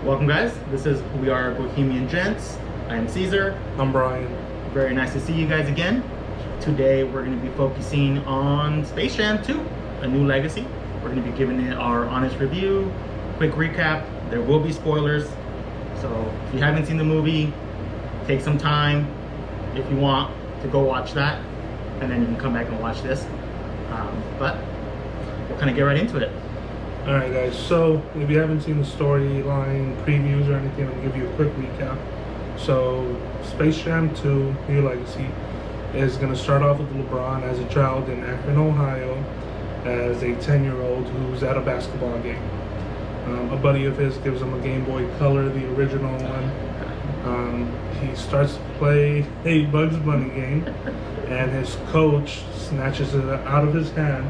Welcome, guys. This is We Are Bohemian Gents. I am Caesar. I'm Brian. Very nice to see you guys again. Today we're going to be focusing on Space Jam 2, A New Legacy. We're going to be giving it our honest review, quick recap. There will be spoilers. So if you haven't seen the movie, take some time if you want to go watch that, and then you can come back and watch this. But we'll kind of get right into it. Alright guys, so if you haven't seen the storyline, previews or anything, I'll give you a quick recap. So Space Jam 2, New Legacy, is going to start off with LeBron as a child in Akron, Ohio, as a 10-year-old who's at a basketball game. A buddy of his gives him a Game Boy Color, the original one. He starts to play a Bugs Bunny game, and his coach snatches it out of his hand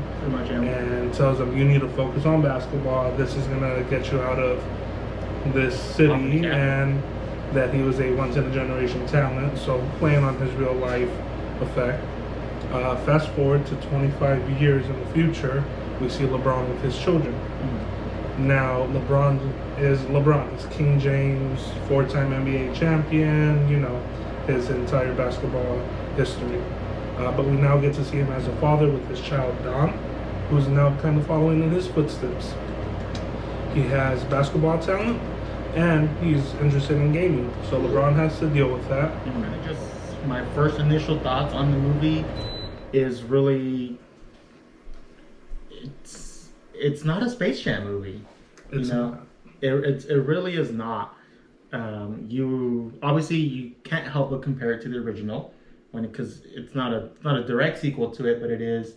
and tells him, you need to focus on basketball. This is going to get you out of this city, and that he was a once-in-a-generation talent, so playing on his real life effect. Fast forward to 25 years in the future, we see LeBron with his children. Now, LeBron is LeBron. He's King James, 4-time NBA champion, you know, his entire basketball history. But we now get to see him as a father with his child, Don, who's now kind of following in his footsteps. He has basketball talent, and he's interested in gaming. So LeBron has to deal with that. Just my first initial thoughts on the movie is really, it's not a Space Jam movie. It's not. It really is not. You obviously you can't help but compare it to the original, because it's not a direct sequel to it, but it is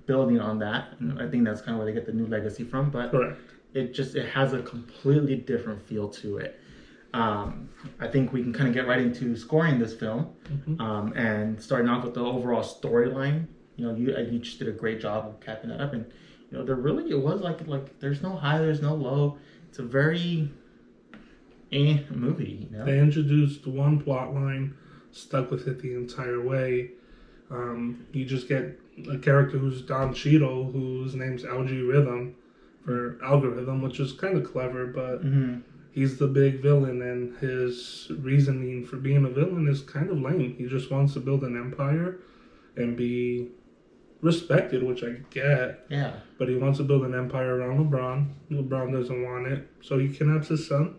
building on that. And I think that's kind of where they get the New Legacy from. But Correct. It has a completely different feel to it. I think we can kind of get right into scoring this film, and starting off with the overall storyline. You just did a great job of capping that up, and there really it was like there's no high, there's no low. It's a very movie. They introduced one plot line, stuck with it the entire way. You just get a character who's Don Cheadle, whose name's Algae Rhythm, for algorithm, which is kind of clever, but he's the big villain, and his reasoning for being a villain is kind of lame. He just wants to build an empire and be respected, which I get. Yeah. But he wants to build an empire around LeBron. LeBron doesn't want it, so he kidnaps his son,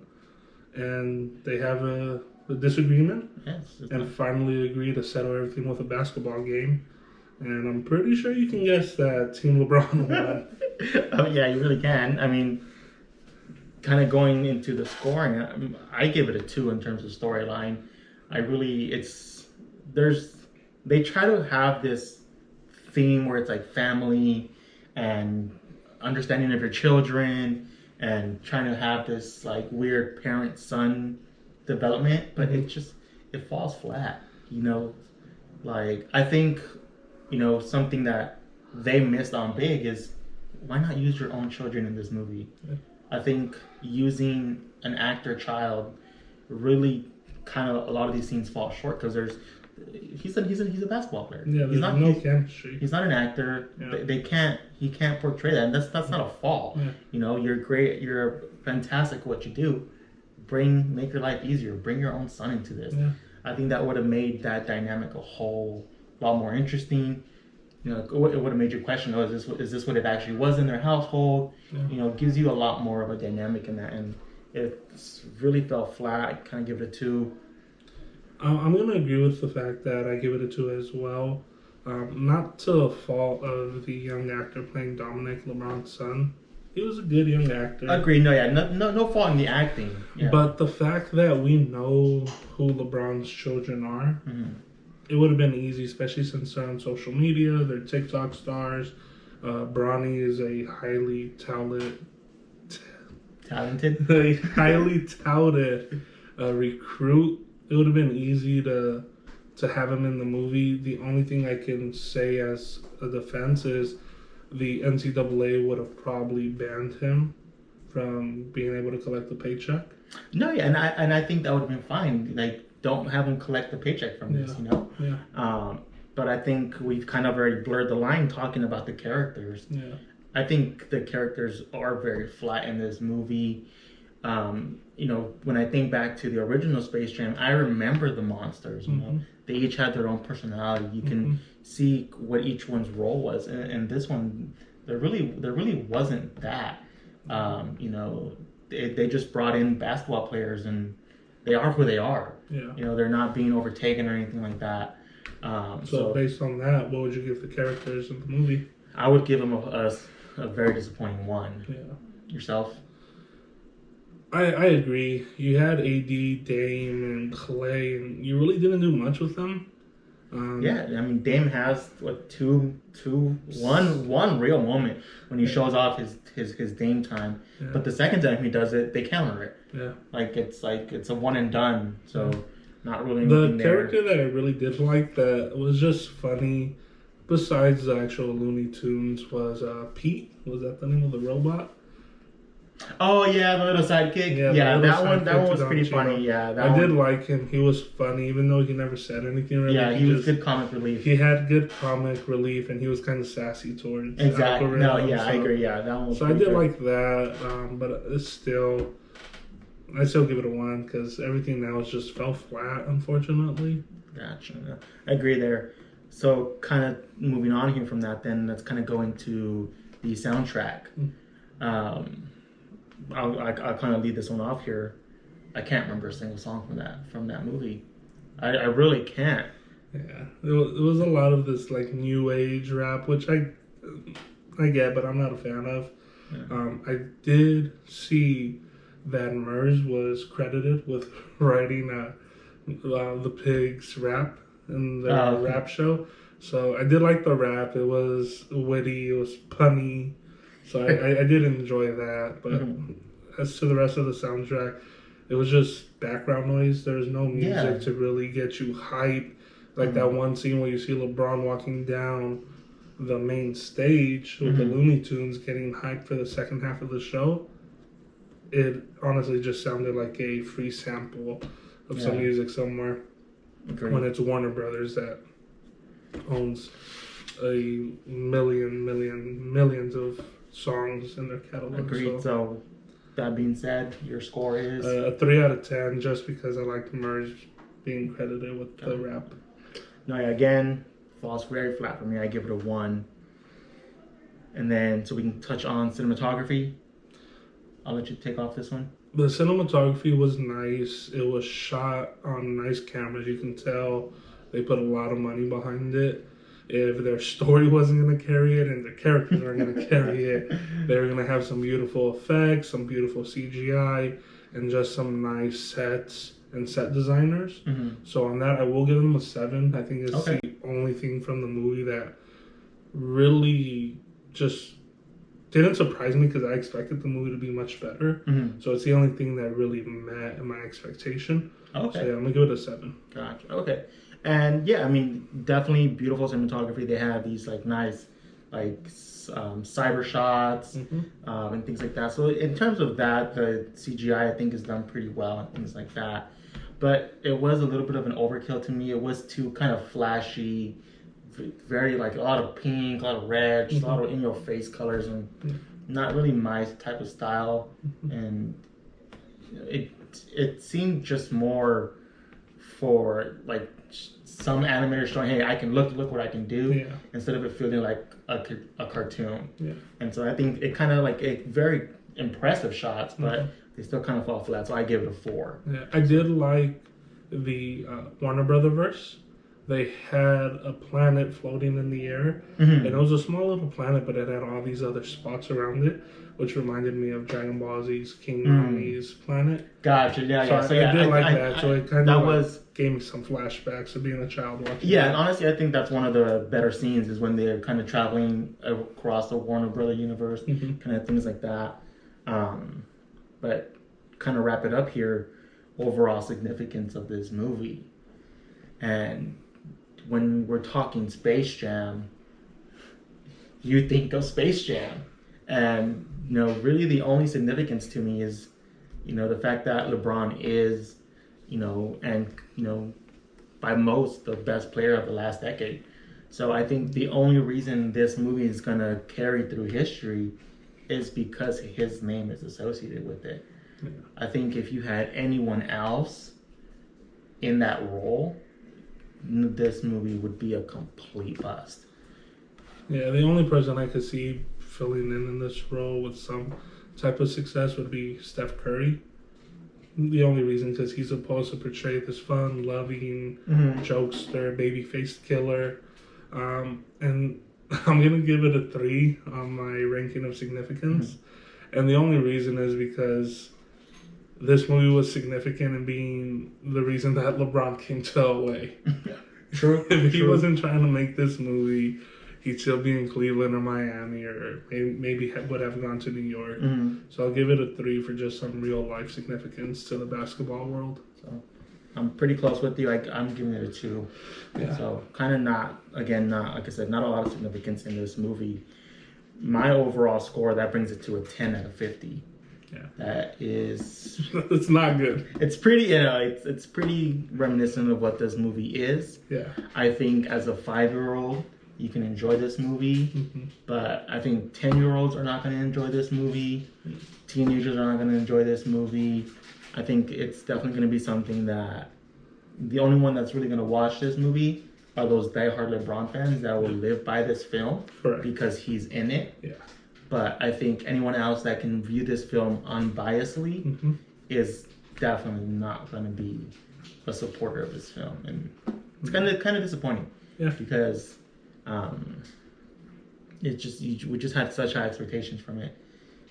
and they have a disagreement, and finally agree to settle everything with a basketball game. And I'm pretty sure you can guess that Team LeBron won. Oh yeah, you really can. I mean, kind of going into the scoring, I give it a 2 in terms of storyline. They try to have this theme where it's like family and understanding of your children and trying to have this like weird parent-son development, but it falls flat. Like I think something that they missed on big is, why not use your own children in this movie? Yeah. I think using an actor child really kind of, a lot of these scenes fall short because he's a basketball player. Yeah, there's no chemistry. He's not an actor. Yeah. He can't portray that, and that's not a fault. Yeah. You're great. You're fantastic at what you do. Make your life easier. Bring your own son into this. Yeah. I think that would have made that dynamic a whole lot more interesting. It would have made you question, is this what it actually was in their household? Yeah. Gives you a lot more of a dynamic in that, and it really fell flat. I kind of give it a 2. I'm going to agree with the fact that I give it a 2 as well. Not to the fault of the young actor playing Dominic, LeBron's son. He was a good young actor. Agreed. No fault in the acting. Yeah. But the fact that we know who LeBron's children are, it would have been easy, especially since they're on social media. They're TikTok stars. Bronny is a highly talented, a highly touted recruit. It would have been easy to have him in the movie. The only thing I can say as a defense is the NCAA would have probably banned him from being able to collect the paycheck. No, yeah, and I think that would have been fine. Like, don't have him collect the paycheck from this, Yeah. But I think we've kind of already blurred the line talking about the characters. Yeah. I think the characters are very flat in this movie. When I think back to the original Space Jam, I remember the monsters. They each had their own personality. You can see what each one's role was, and this one, there really wasn't that. They just brought in basketball players, and they are who they are. Yeah. They're not being overtaken or anything like that. So based on that, what would you give the characters in the movie? I would give them a very disappointing one. Yeah. Yourself? I agree. You had AD, Dame, and Clay, and you really didn't do much with them. Yeah, I mean, Dame has one real moment when he shows off his Dame time, but the second time he does it, they counter it. Yeah, it's a one and done. So not really anything the there. character that I really did like that was just funny, besides the actual Looney Tunes, was Pete. Was that the name of the robot? Oh yeah, the little sidekick. Yeah, that one was pretty funny. Yeah, I did like him. He was funny, even though he never said anything really. Yeah, he was good comic relief. He had good comic relief, and he was kind of sassy towards exactly. algorithm, I agree. Yeah, that one was so I did good. like that, but it's still, I still give it a 1 because everything now has just fell flat, unfortunately. Gotcha. I agree there. So kind of moving on here from that, then let's kind of go into the soundtrack. I'll kind of lead this one off here. I can't remember a single song from that movie. I really can't. Yeah, it was a lot of this like new age rap, which I get, but I'm not a fan of. Yeah. I did see that Murs was credited with writing the Pigs rap in the rap show. So I did like the rap. It was witty. It was punny. So I did enjoy that, but as to the rest of the soundtrack, it was just background noise. There was no music to really get you hype. Like that one scene where you see LeBron walking down the main stage with the Looney Tunes getting hyped for the second half of the show. It honestly just sounded like a free sample of some music somewhere. Agreed. When it's Warner Brothers that owns a millions of songs in their catalog. Agreed. So that being said, your score is a 3 out of 10, just because I liked Murs being credited with the rap. No, again, falls very flat for me. I give it a 1. And then so we can touch on cinematography. I'll let you take off this one. The cinematography was nice. It was shot on nice cameras. You can tell they put a lot of money behind it. If their story wasn't going to carry it and their characters weren't going to carry it, they were going to have some beautiful effects, some beautiful CGI, and just some nice sets and set designers. So on that, I will give them a 7. I think it's the only thing from the movie that really just didn't surprise me, because I expected the movie to be much better. So it's the only thing that really met my expectation. Okay. So yeah, I'm going to give it a 7. Gotcha. Okay. And yeah, I mean, definitely beautiful cinematography. They have these like nice, like cyber shots and things like that. So in terms of that, the CGI I think is done pretty well and things like that. But it was a little bit of an overkill to me. It was too kind of flashy, very like a lot of pink, a lot of red, just a lot of in-your-face colors, and not really my type of style. And it seemed just more for like some animators showing, hey, I can look what I can do, instead of it feeling like a cartoon. And so I think it kind of like a very impressive shots, but they still kind of fall flat. So I give it a 4. Yeah, I did like the Warner Brother verse. They had a planet floating in the air, and it was a small little planet, but it had all these other spots around it, which reminded me of Dragon Ball Z's King Nami's planet. Gotcha. Yeah. So I did like that. So it kind of gave me some flashbacks of being a child watching. Yeah, and honestly, I think that's one of the better scenes is when they're kind of traveling across the Warner Brother universe, kind of things like that. But kind of wrap it up here, overall significance of this movie. And when we're talking Space Jam, you think of Space Jam. And, really the only significance to me is, the fact that LeBron is, by most the best player of the last decade. So I think the only reason this movie is going to carry through history is because his name is associated with it. Yeah. I think if you had anyone else in that role, this movie would be a complete bust. Yeah, the only person I could see filling in this role with some type of success would be Steph Curry. The only reason because he's supposed to portray this fun, loving, jokester, baby-faced killer. And I'm going to give it a 3 on my ranking of significance. And the only reason is because this movie was significant in being the reason that LeBron came to LA. True. If he wasn't trying to make this movie, he'd still be in Cleveland or Miami, or maybe would have gone to New York. So I'll give it a 3 for just some real life significance to the basketball world. So I'm pretty close with you. I'm giving it a 2. Yeah. So kind of not like I said, not a lot of significance in this movie. My overall score, that brings it to a 10 out of 50. Yeah. That is... It's not good. It's pretty, it's pretty reminiscent of what this movie is. Yeah. I think as a 5-year-old, you can enjoy this movie, but I think 10-year-olds are not going to enjoy this movie. Teenagers are not going to enjoy this movie. I think it's definitely going to be something that the only one that's really going to watch this movie are those diehard LeBron fans that will live by this film. Correct. Because he's in it. Yeah. But I think anyone else that can view this film unbiasedly is definitely not going to be a supporter of this film, and it's kind of disappointing. Yeah. Because we just had such high expectations from it,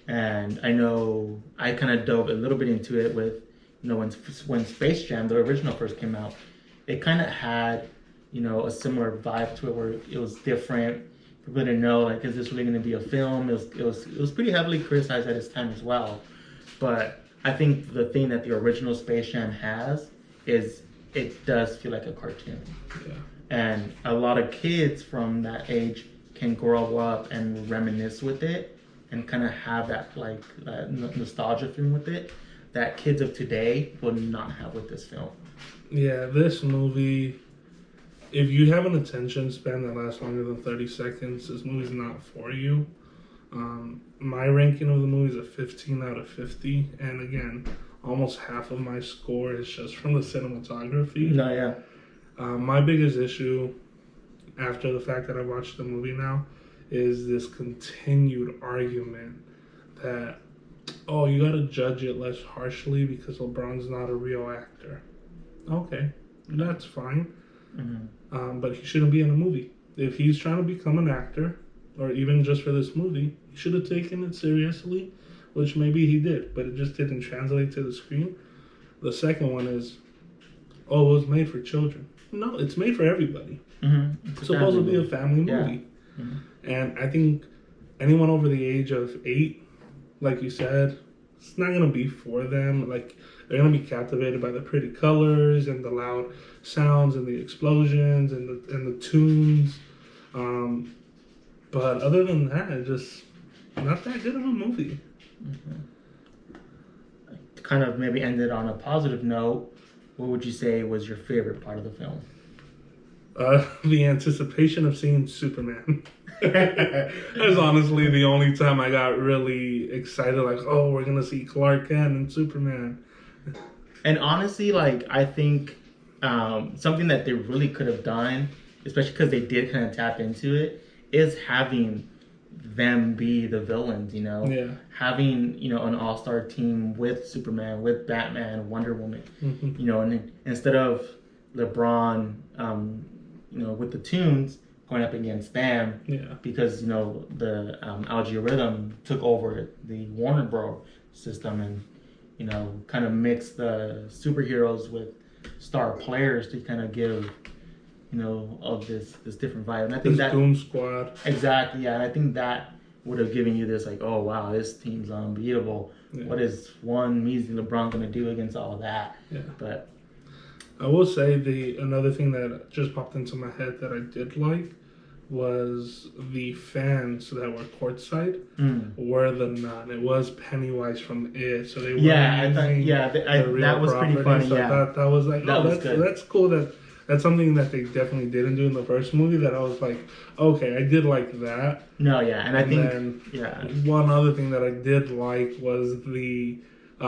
and I know I kind of dove a little bit into it with, when Space Jam, the original, first came out, it kind of had, a similar vibe to it where it was different. People didn't know, like, is this really going to be a film? It was pretty heavily criticized at its time as well. But I think the thing that the original Space Jam has is it does feel like a cartoon. Yeah. And a lot of kids from that age can grow up and reminisce with it and kind of have that nostalgia feeling with it that kids of today would not have with this film. Yeah, this movie, if you have an attention span that lasts longer than 30 seconds, this movie's not for you. My ranking of the movie is a 15 out of 50. And again, almost half of my score is just from the cinematography. No, yeah. My biggest issue after the fact that I watched the movie now is this continued argument that, you got to judge it less harshly because LeBron's not a real actor. Okay, that's fine. But he shouldn't be in a movie. If he's trying to become an actor, or even just for this movie, he should have taken it seriously, which maybe he did, but it just didn't translate to the screen. The second one is, it was made for children. No, it's made for everybody. It's supposed to be a family movie. And I think anyone over the age of 8, like you said, it's not going to be for them. Like, they're going to be captivated by the pretty colors and the loud sounds and the explosions and the tunes. But other than that, it's just not that good of a movie. To kind of maybe end it on a positive note, what would you say was your favorite part of the film? The anticipation of seeing Superman. That's honestly the only time I got really excited, like, we're going to see Clark Kent and Superman. And honestly, I think something that they really could have done, especially because they did kind of tap into it, is having them be the villains, Yeah. Having, an all-star team with Superman, with Batman, Wonder Woman, and instead of LeBron, with the tunes going up against them, because, the algorithm took over the Warner Bros. System and, kind of mix the superheroes with star players to kind of give, of this different vibe. And I think that Doom Squad. Exactly, yeah. And I think that would have given you this, oh wow, this team's unbeatable. Yeah. What is one measly LeBron gonna do against all of that? Yeah. But I will say another thing that just popped into my head that I did like was the fans that were courtside were the nun. It was Pennywise from It, so they were that was pretty funny. So yeah, that was like, that's cool. That's something that they definitely didn't do in the first movie. That I was like, okay, I did like that. No, yeah, and I think one other thing that I did like was the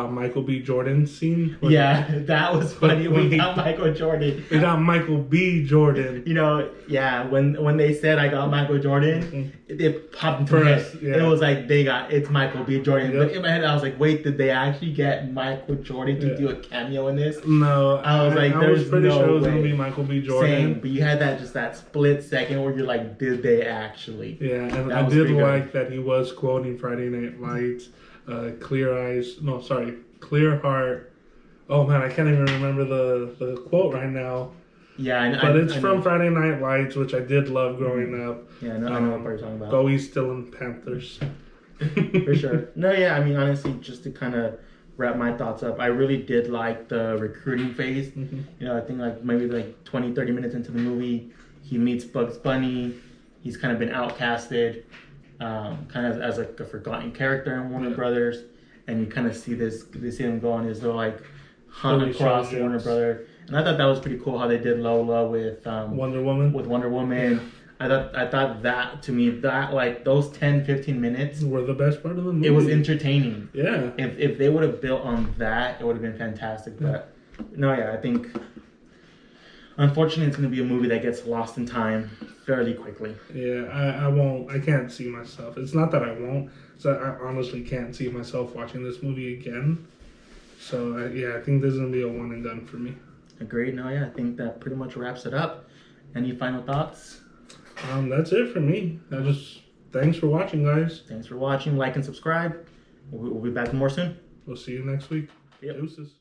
Michael B. Jordan scene. Yeah, that was funny. when We he- got Michael Jordan. We got Michael B. Jordan. You know, yeah. When they said I got Michael Jordan, it popped into my First, head. yeah. It was like it's Michael B. Jordan. Yep. But in my head, I was like, wait, did they actually get Michael Jordan to do a cameo in this? No, I was like, I was there's pretty no sure it was gonna way. be Michael B. Jordan. Same, but you had that split second where you're like, did they actually? Yeah, and That I was did pretty good. like that he was quoting Friday Night Lights, clear eyes. No, sorry, clear heart. Oh man, I can't even remember the quote right now. Yeah, But it's I from know. Friday Night Lights, which I did love growing up. Yeah, I know what part you're talking about. Go East Dillon Panthers. For sure. No, yeah, I mean, honestly, just to kind of wrap my thoughts up, I really did like the recruiting phase. Mm-hmm. You know, I think like maybe like 20, 30 minutes into the movie, he meets Bugs Bunny. He's kind of been outcasted, kind of as like a forgotten character in Warner Brothers. And you kind of see him go on his little like hunt Holy across shit, Warner yes. Brothers. And I thought that was pretty cool how they did Lola with Wonder Woman. With Wonder Woman. I thought that, to me, that like those 10, 15 minutes, Were the best part of the movie. it was entertaining. Yeah. If they would have built on that, it would have been fantastic. But no, yeah, I think unfortunately it's going to be a movie that gets lost in time fairly quickly. Yeah, I won't. I can't see myself. It's not that I won't. So I honestly can't see myself watching this movie again. So I think this is gonna be a one and done for me. Agreed. No, yeah, I think that pretty much wraps it up. Any final thoughts? That's it for me. Thanks for watching, guys. Thanks for watching. Like and subscribe. We'll be back more soon. We'll see you next week. Yep. Deuces.